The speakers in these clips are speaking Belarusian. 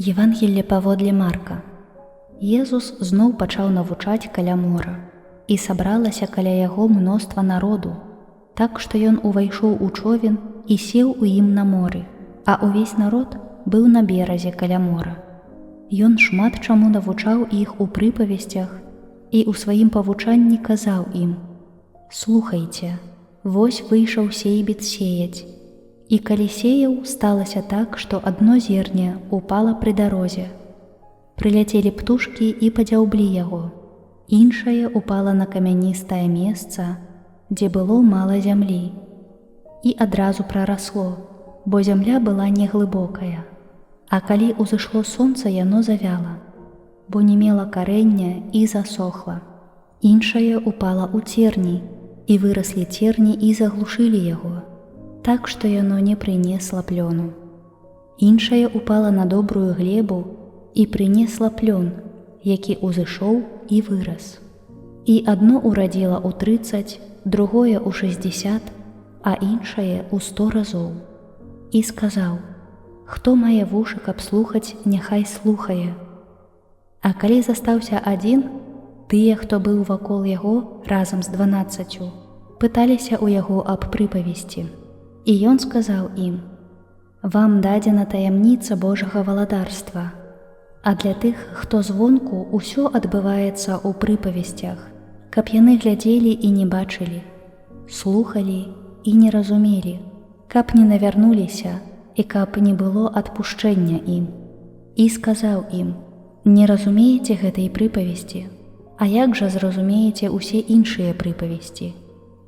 Евангелле паводле Марка. Езус зноў пачаў навучаць каля мора, і сабралася каля яго мноства народу, так што ён увайшоў у човен і сеў у ім на моры, а ўвесь народ быў на беразе каля мора. Ён шмат чаму навучаў іх у прыпавесцях і ў сваім павучанні казаў ім: «Слухайце, вось выйшаў сейбіт сеяць. І калі сеяў, сталася так, што адно зерне упала пры дарозе. Прыляцелі птушкі і падзяўблі яго. Іншае упала на камяністае месца, дзе было мала зямлі. І адразу прарасло, бо зямля была неглыбокая. А калі ўзышло сонца, яно завяла, бо не мела карэння і засохла. Іншае упала ў церні, і выраслі церні і заглушылі яго, так што яно не прынесла плёну. Іншае упала на добрую глебу і прынесла плён, які ўзышоў і вырас. І адно урадзіла ў 30, другое ў 60, а іншае ў 100 разоў. І сказаў: «Хто мае вушы, каб слухаць, няхай слухае». А калі застаўся адзін, тыя, хто быў вакол яго разам з 12, пыталіся ў яго аб прыпавесці. І ён сказаў ім: «Вам дадзена таямніца Божага валадарства, а для тых, хто звонку, усё адбываецца ў прыпавесцях, каб яны глядзелі і не бачылі, слухалі і не разумелі, каб не навярнуліся і каб не было адпушчэння ім». І сказаў ім: «Не разумееце гэтай прыпавесці? А як жа зразумееце ўсе іншыя прыпавесці?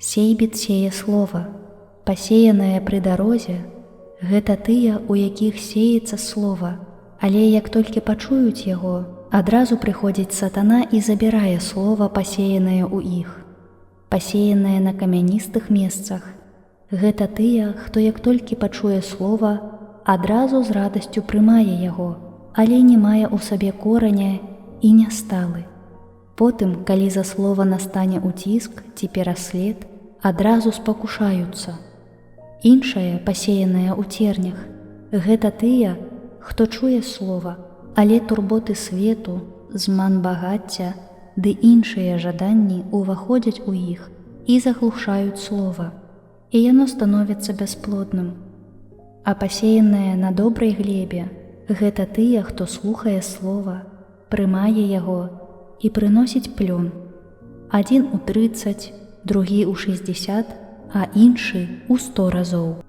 Сейбіт сее слова. Пасеянае пры дарозе – гэта тыя, у якіх сеецца слова, але як толькі пачуюць яго, адразу прыходзіць сатана і забірае слова, пасеянае ў іх. Пасеянае на камяністых месцах – гэта тыя, хто як толькі пачуе слова, адразу з радасцю прымае яго, але не мае ў сабе кораня і не сталы. Потым, калі за слова настане ўціск ці пераслед, адразу спакушаюцца. Іншае, пасеянае ў цернях, гэта тыя, хто чуе слова, але турботы свету, зман багацця ды іншыя жаданні ўваходзяць у іх і заглушаюць слова, і яно становіцца бясплодным. А пасеянае на добрай глебе – гэта тыя, хто слухае слова, прымае яго і прыносіць плён. Адзін у 30, другі ў 60, а іншы ў 100 разоў.